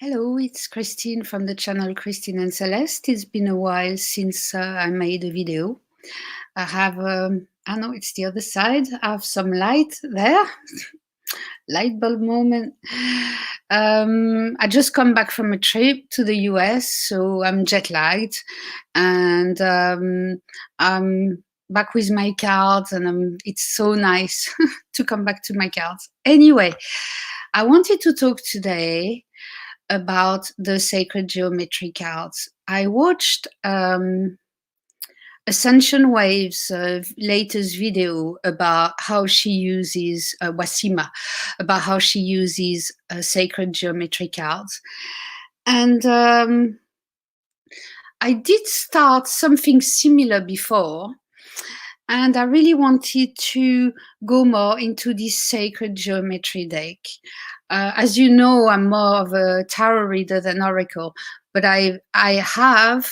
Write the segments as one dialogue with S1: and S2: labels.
S1: Hello, it's Christine from the channel Christine and Celeste. It's been a while since I made a video. I have, I know it's the other side, I have some light there, light bulb moment. I just come back from a trip to the US, so I'm jet lagged and I'm back with my cards and it's so nice to come back to my cards. Anyway, I wanted to talk today about the sacred geometry cards. I watched Ascension Waves' latest video about how she uses Wasima, about how she uses sacred geometry cards. And I did start something similar before, and I really wanted to go more into this sacred geometry deck. As you know, I'm more of a tarot reader than oracle, but I have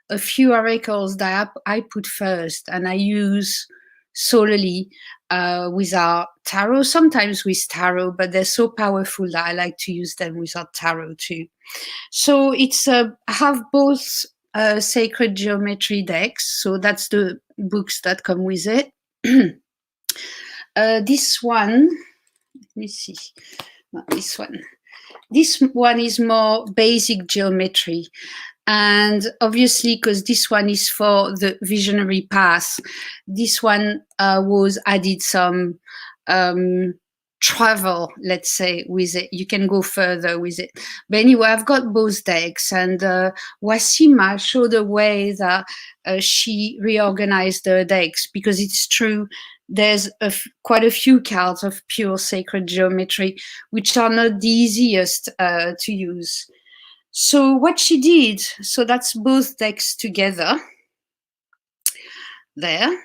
S1: a few oracles that I put first, and I use solely without tarot, sometimes with tarot, but they're so powerful that I like to use them without tarot too. So it's I have both sacred geometry decks, so that's the books that come with it. This one, let me see, not this one. This one is more basic geometry. And obviously, because this one is for the visionary path, this one was added some travel, let's say, with it. You can go further with it. But anyway, I've got both decks, and Wasima showed a way that she reorganized the decks, because it's true, there's quite a few cards of pure sacred geometry, which are not the easiest to use. So what she did, so that's both decks together there.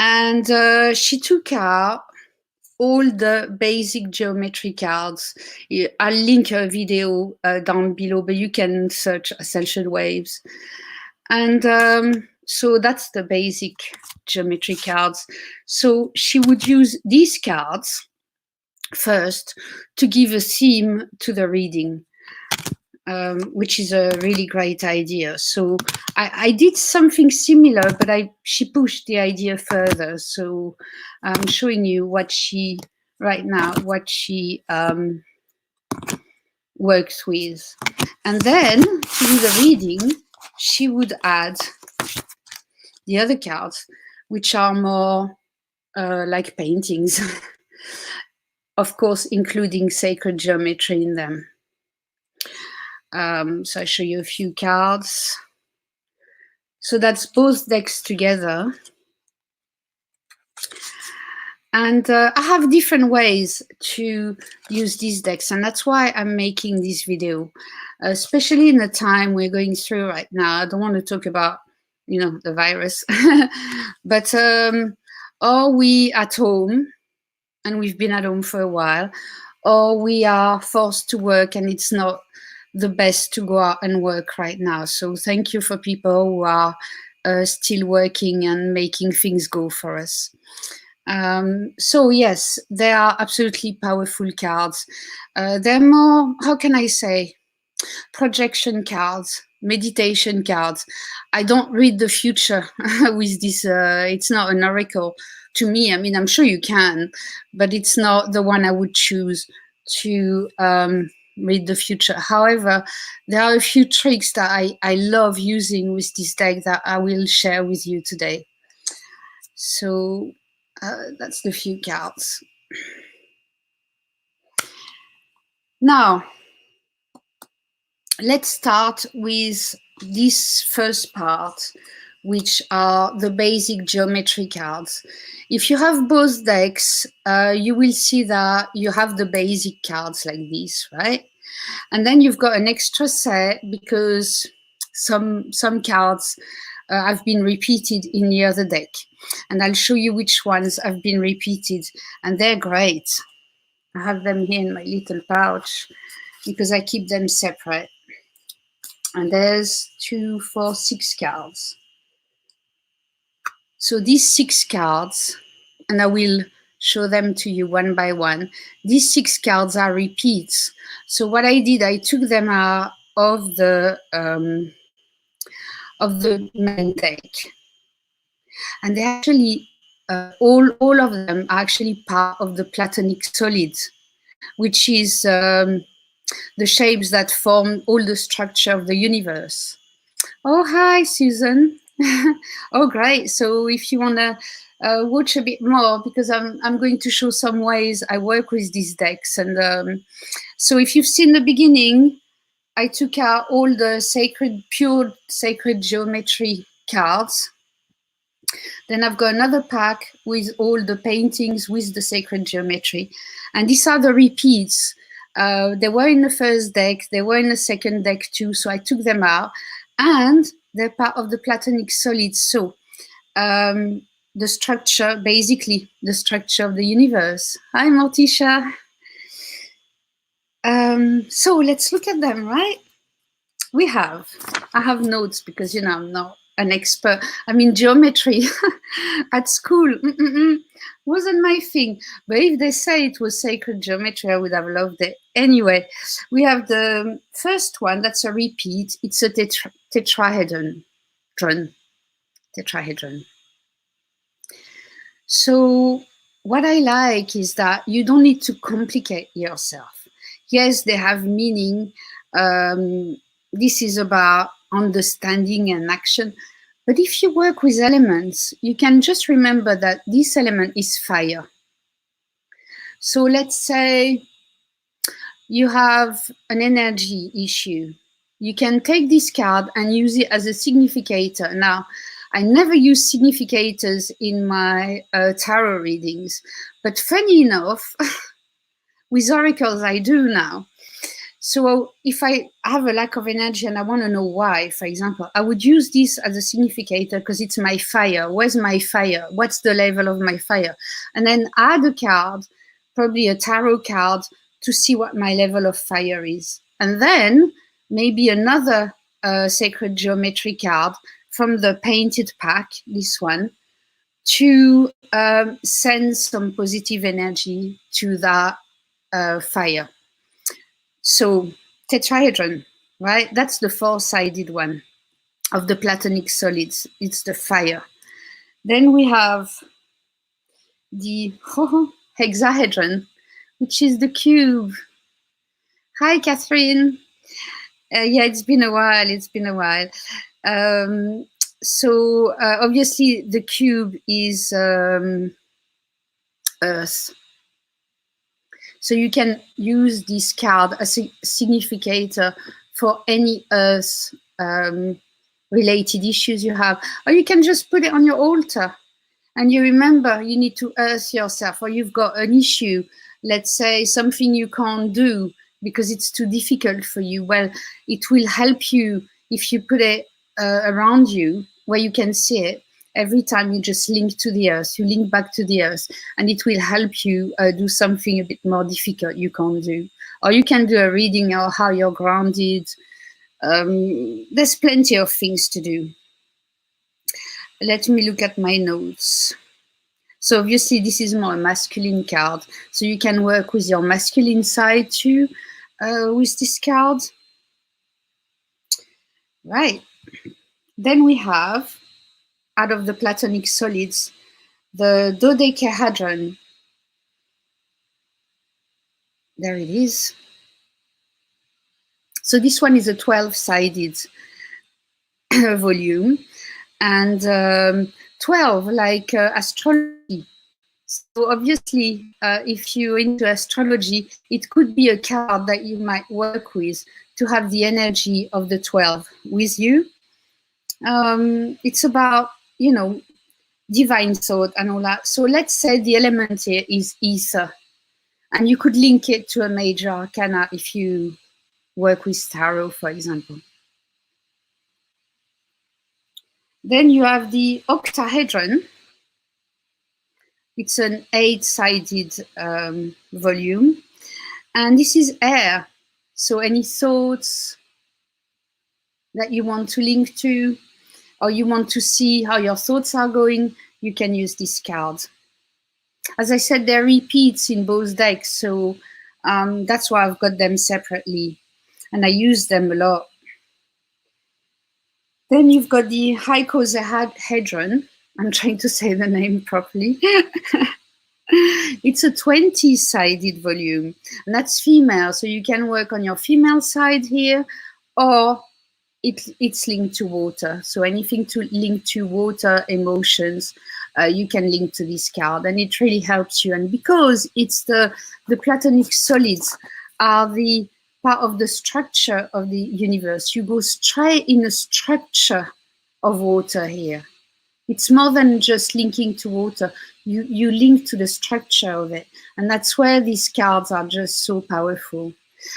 S1: And she took out all the basic geometry cards. I'll link a video down below, but you can search Ascension Waves. And so that's the basic geometry cards. So she would use these cards first to give a theme to the reading. Which is a really great idea. So I did something similar, but she pushed the idea further. So I'm showing you what she, right now, what she works with. And then to do the reading, she would add the other cards, which are more like paintings, of course, including sacred geometry in them. So I show you a few cards. So that's both decks together. And I have different ways to use these decks, and that's why I'm making this video, especially in the time we're going through right now. I don't want to talk about, you know, the virus, but are we at home, and we've been at home for a while, or we are forced to work and it's not the best to go out and work right now. So thank you for people who are still working and making things go for us. So yes, they are absolutely powerful cards. They're more, how can I say, projection cards, meditation cards. I don't read the future with this. It's not an oracle to me. I mean, I'm sure you can, but it's not the one I would choose to read the future. However, there are a few tricks that I love using with this deck that I will share with you today. So that's the few cards. Now, let's start with this first part, which are the basic geometry cards. If you have both decks, you will see that you have the basic cards like this, right? And then you've got an extra set because some cards have been repeated in the other deck. And I'll show you which ones have been repeated, and they're great. I have them here in my little pouch because I keep them separate. And there's 2, 4, 6 cards. So these 6 cards, and I will show them to you one by one. These 6 cards are repeats. So what I did, I took them out of the main deck, and they actually all of them are actually part of the platonic solids, which is the shapes that form all the structure of the universe. Oh, hi, Susan. Oh, great. So if you want to watch a bit more, because I'm going to show some ways I work with these decks. And so if you've seen the beginning, I took out all the pure sacred geometry cards. Then I've got another pack with all the paintings with the sacred geometry. And these are the repeats. They were in the first deck, they were in the second deck too, so I took them out. And they're part of the platonic solids. So the structure, basically the structure of the universe. Hi, Morticia. So let's look at them, right? I have notes because, you know, I'm not an expert. I mean, geometry at school wasn't my thing. But if they say it was sacred geometry, I would have loved it. Anyway, we have the first one, that's a repeat. It's a tetrahedron. So what I like is that you don't need to complicate yourself. Yes, they have meaning. This is about understanding and action. But if you work with elements, you can just remember that this element is fire. So let's say you have an energy issue. You can take this card and use it as a significator. Now, I never use significators in my tarot readings, but funny enough, with oracles I do now. So if I have a lack of energy and I want to know why, for example, I would use this as a significator because it's my fire. Where's my fire? What's the level of my fire? And then add a card, probably a tarot card, to see what my level of fire is. And then maybe another sacred geometry card from the painted pack, this one, to send some positive energy to that fire. So tetrahedron, right? That's the four-sided one of the platonic solids. It's the fire. Then we have the hexahedron, which is the cube. Hi, Catherine. Yeah, it's been a while. So obviously the cube is Earth. So you can use this card as a significator for any Earth related issues you have. Or you can just put it on your altar and you remember you need to earth yourself, or you've got an issue, let's say something you can't do because it's too difficult for you. Well, it will help you if you put it around you where you can see it. Every time you just link to the earth, you link back to the earth, and it will help you do something a bit more difficult you can't do. Or you can do a reading or how you're grounded. There's plenty of things to do. Let me look at my notes. So obviously this is more a masculine card. So you can work with your masculine side too with this card. Right. Then we have, out of the platonic solids, the dodecahedron. There it is. So this one is a 12-sided volume. And 12, like astrology. So obviously, if you're into astrology, it could be a card that you might work with to have the energy of the 12 with you. It's about, you know, divine thought and all that. So let's say the element here is ether, and you could link it to a major arcana if you work with tarot, for example. Then you have the octahedron. It's an 8-sided volume, and this is air. So any thoughts that you want to link to, or you want to see how your thoughts are going, you can use this card. As I said, they're repeats in both decks, so that's why I've got them separately, and I use them a lot. Then you've got the icosahedron. I'm trying to say the name properly. It's a 20-sided volume, and that's female, so you can work on your female side here, or it's linked to water. So anything to link to water emotions, you can link to this card, and it really helps you. And because it's the platonic solids are the part of the structure of the universe, you go straight in the structure of water here. It's more than just linking to water. You link to the structure of it. And that's where these cards are just so powerful.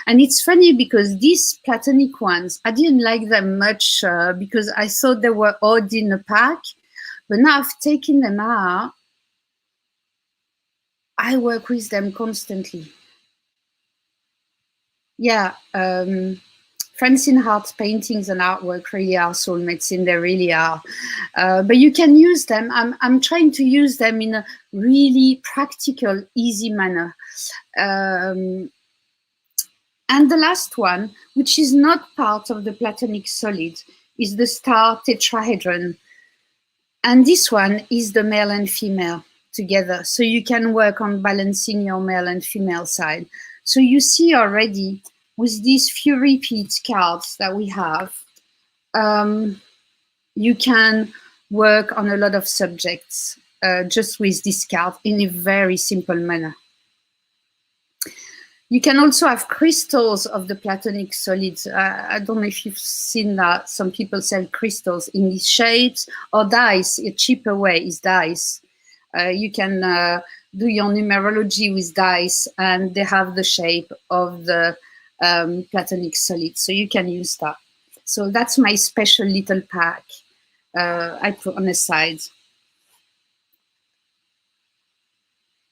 S1: And it's funny because these platonic ones, I didn't like them much because I thought they were odd in a pack. But now I've taken them out, I work with them constantly. Yeah, Francine Hart's paintings and artwork really are soulmates, and they really are. But you can use them. I'm trying to use them in a really practical, easy manner. And the last one, which is not part of the platonic solid, is the star tetrahedron. And this one is the male and female together. So you can work on balancing your male and female side. So you see already with these few repeat cards that we have, you can work on a lot of subjects just with this card in a very simple manner. You can also have crystals of the platonic solids. I don't know if you've seen that. Some people sell crystals in these shapes, or dice. A cheaper way is dice. You can do your numerology with dice, and they have the shape of the platonic solid. So you can use that. So that's my special little pack I put on the side.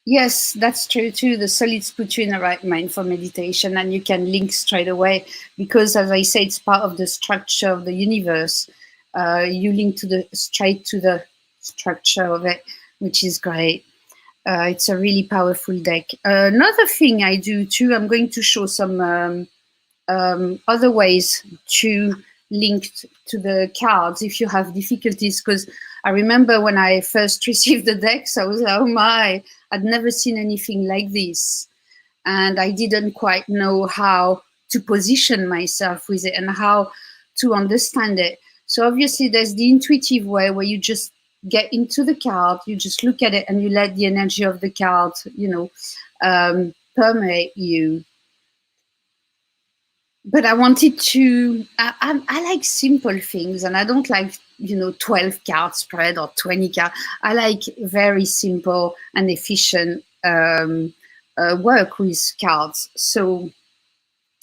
S1: Yes, that's true too. The solids put you in the right mind for meditation, and you can link straight away because, as I say, it's part of the structure of the universe. You link to straight to the structure of it, which is great. It's a really powerful deck. Another thing I do too, I'm going to show some other ways to link to the cards if you have difficulties, because I remember when I first received the decks, I was like, oh my, I'd never seen anything like this. And I didn't quite know how to position myself with it and how to understand it. So obviously there's the intuitive way where you just get into the card, you just look at it and you let the energy of the card, permeate you. But I wanted to, I like simple things, and I don't like, 12 card spread or 20 card. I like very simple and efficient work with cards. So,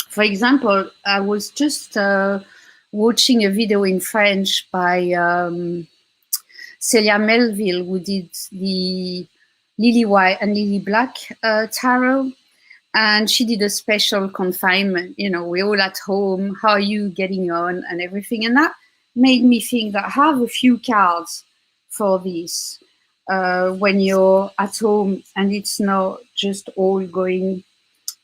S1: for example, I was just watching a video in French by Celia Melville, who did the Lily White and Lily Black tarot. And she did a special confinement, we're all at home, how are you getting on and everything. And that made me think that I have a few cards for this when you're at home and it's not just all going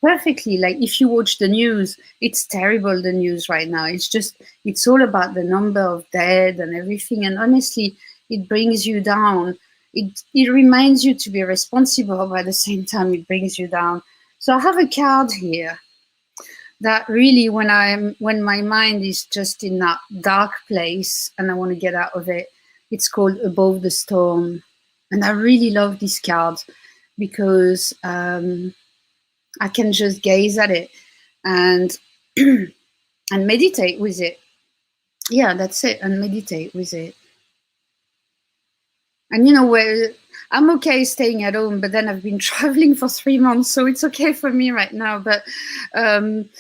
S1: perfectly. Like if you watch the news, it's terrible, the news right now. It's all about the number of dead and everything. And honestly, it brings you down. It reminds you to be responsible, but at the same time, it brings you down. So I have a card here that really, when my mind is just in that dark place and I want to get out of it, it's called Above the Storm. And I really love this card because I can just gaze at it and and meditate with it. Yeah, that's it, and meditate with it. And I'm okay staying at home, but then I've been traveling for 3 months, so it's okay for me right now. But I'm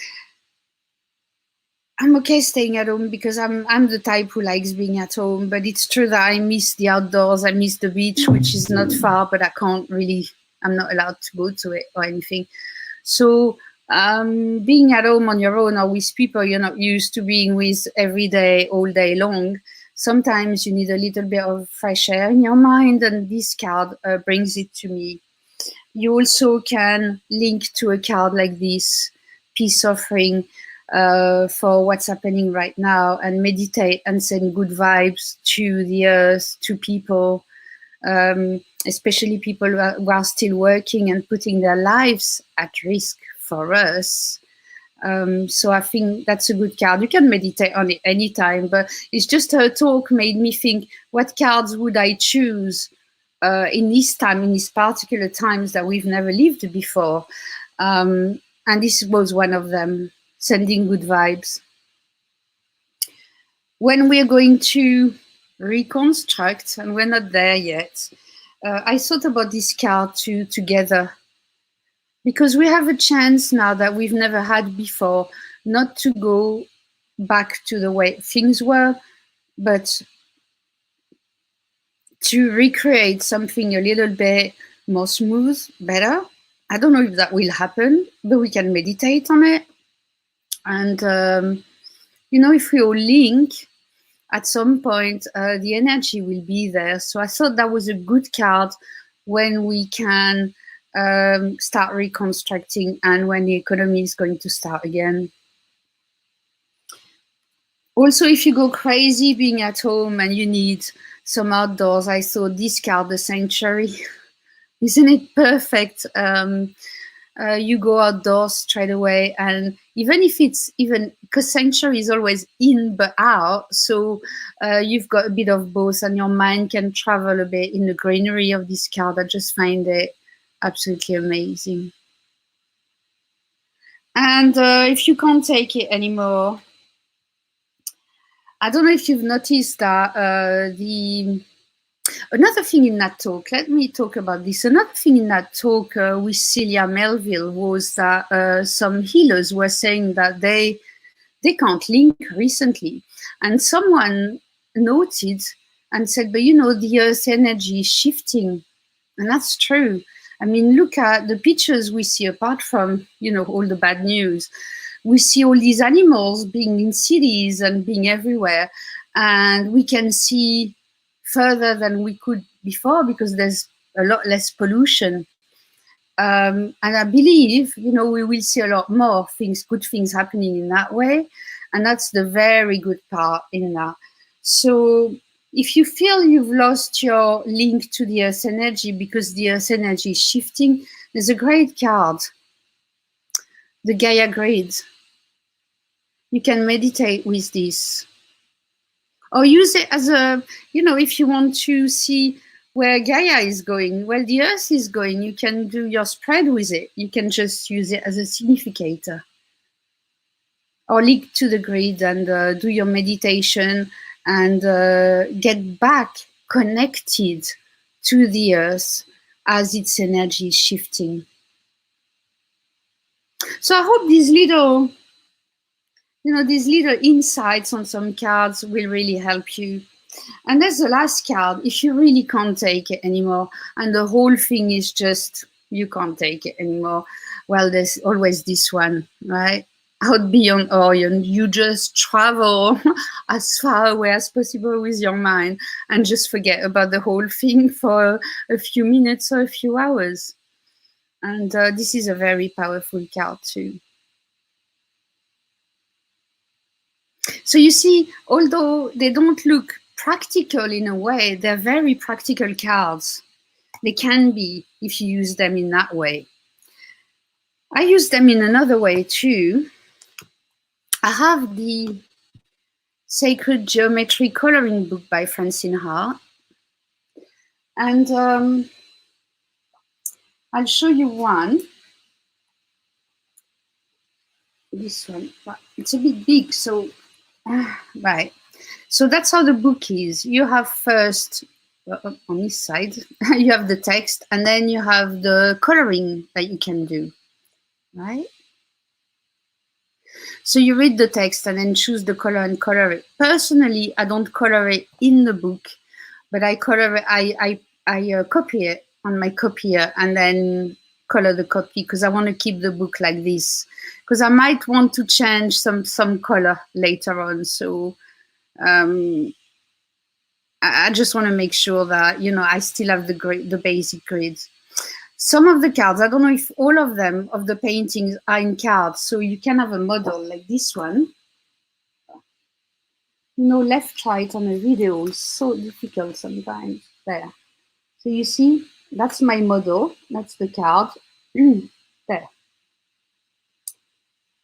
S1: okay staying at home because I'm the type who likes being at home. But it's true that I miss the outdoors. I miss the beach, which is not far, but I'm not allowed to go to it or anything. So being at home on your own or with people you're not used to being with every day, all day long, sometimes you need a little bit of fresh air in your mind, and this card brings it to me. You also can link to a card like this, peace offering, for what's happening right now, and meditate and send good vibes to the earth, to people, especially people who are still working and putting their lives at risk for us. So I think that's a good card. You can meditate on it anytime, but it's just her talk made me think, what cards would I choose in this time, in these particular times that we've never lived before? And this was one of them, sending good vibes. When we're going to reconstruct, and we're not there yet, I thought about this card together, because we have a chance now that we've never had before, not to go back to the way things were, but to recreate something a little bit more smooth, better. I don't know if that will happen, but we can meditate on it. And, if we all link, at some point, the energy will be there. So I thought that was a good card when we can start reconstructing and when the economy is going to start again. Also, if you go crazy being at home and you need some outdoors, I saw this card, the Sanctuary. Isn't it perfect? You go outdoors straight away, and even if it's because Sanctuary is always in but out, so you've got a bit of both, and your mind can travel a bit in the greenery of this card. I just find it absolutely amazing. And if you can't take it anymore, I don't know if you've noticed that another thing in that talk, let me talk about this. Another thing in that talk with Celia Melville was that some healers were saying that they can't link recently. And someone noted and said, but the Earth's energy is shifting. And that's true. I mean, look at the pictures we see, apart from, all the bad news. We see all these animals being in cities and being everywhere. And we can see further than we could before because there's a lot less pollution. And I believe, we will see a lot more good things happening in that way. And that's the very good part in that. So if you feel you've lost your link to the Earth energy because the Earth energy is shifting, there's a great card, the Gaia Grid. You can meditate with this. Or use it as a, if you want to see where Gaia is going, where the Earth is going, you can do your spread with it. You can just use it as a significator. Or link to the grid and do your meditation and get back connected to the Earth as its energy is shifting. So I hope these little insights on some cards will really help you. And there's the last card. If you really can't take it anymore, and the whole thing is just, you can't take it anymore, well, there's always this one, right? Out beyond Orion, you just travel as far away as possible with your mind and just forget about the whole thing for a few minutes or a few hours. And this is a very powerful card too. So you see, although they don't look practical in a way, they're very practical cards. They can be if you use them in that way. I use them in another way too. I have the Sacred Geometry Coloring Book by Francine Hart. And I'll show you one. This one, it's a bit big, so, right. So that's how the book is. You have first, on this side, you have the text, and then you have the coloring that you can do, right? So you read the text and then choose the color and color it. Personally, I don't color it in the book, but I color it, I copy it on my copier and then color the copy because I want to keep the book like this. Because I might want to change some color later on. So I just want to make sure that, I still have the basic grids. Some of the cards, I don't know if all of them, of the paintings are in cards, so you can have a model like this one. You know, left, right on a video is so difficult sometimes. There. So you see, that's my model, that's the card. There.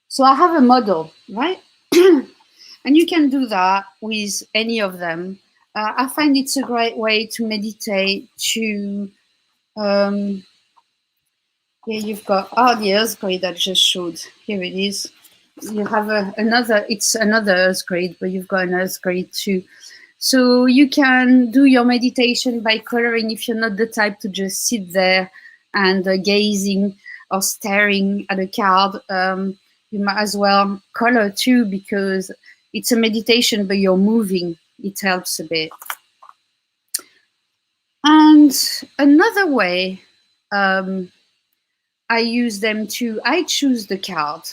S1: So I have a model, right? And you can do that with any of them. I find it's a great way to meditate, to here you've got the Earth grade I just showed. Here it is. You have another, it's another Earth grade, but you've got an Earth grade too. So you can do your meditation by coloring if you're not the type to just sit there and gazing or staring at a card. You might as well color too, because it's a meditation, but you're moving. It helps a bit. And another way I use them too, I choose the card.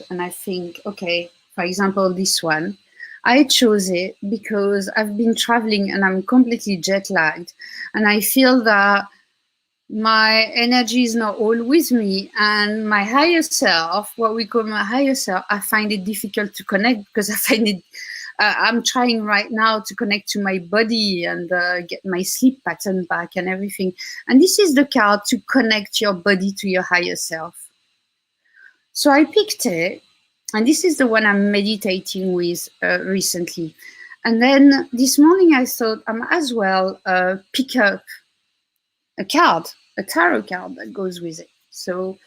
S1: And I think, okay, for example, this one, I chose it because I've been traveling and I'm completely jet lagged. And I feel that my energy is not all with me, and my higher self, what we call my higher self, I find it difficult to connect because I find it, I'm trying right now to connect to my body and get my sleep pattern back and everything. And this is the card to connect your body to your higher self. So I picked it, and this is the one I'm meditating with recently. And then this morning I thought I might as well pick up a card, a tarot card that goes with it. So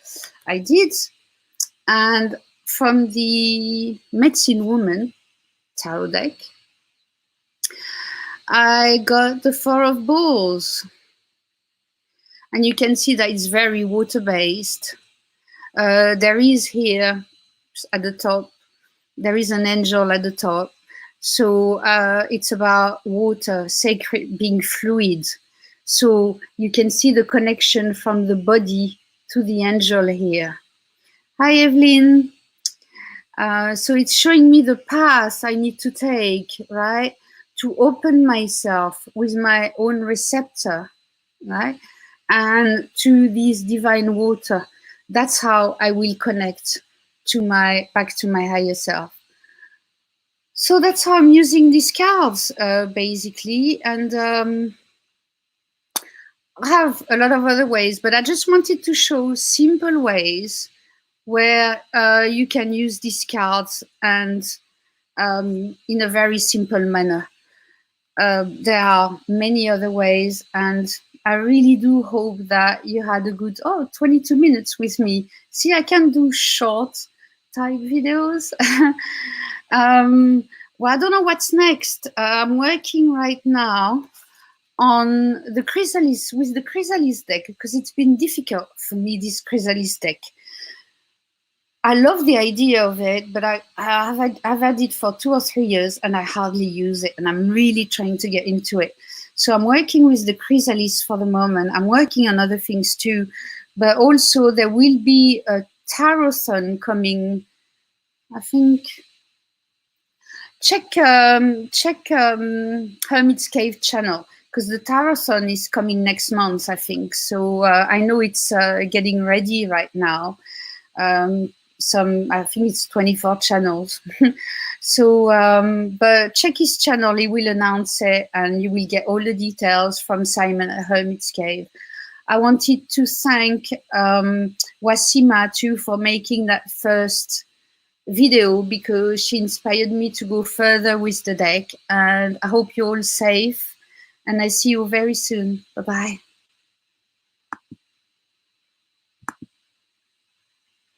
S1: I did, and from the Medicine Woman tarot deck, I got the Four of Balls. And you can see that it's very water-based. There is here at the top, there is an angel at the top. So it's about water, sacred, being fluid. So you can see the connection from the body to the angel here. Hi, Evelyn. So it's showing me the path I need to take, right? To open myself with my own receptor, right? And to this divine water. That's how I will connect to back to my higher self. So that's how I'm using these cards, basically. And I have a lot of other ways, but I just wanted to show simple ways where you can use these cards and in a very simple manner. There are many other ways, and I really do hope that you had a good 22 minutes with me. See, I can do short type videos. Well, I don't know what's next. I'm working right now on the chrysalis, with the chrysalis deck, because it's been difficult for me, this chrysalis deck. I love the idea of it, but I've had it for 2 or 3 years and I hardly use it, and I'm really trying to get into it. So I'm working with the chrysalis for the moment. I'm working on other things too, but also there will be a tarothon coming, I think. Check Hermit's Cave channel, because the tarothon is coming next month, I think. So I know it's getting ready right now. I think it's 24 channels. So, but check his channel, he will announce it and you will get all the details from Simon at Hermit's Cave. I wanted to thank Wasima too for making that first video, because she inspired me to go further with the deck. And I hope you're all safe, and I see you very soon. Bye-bye.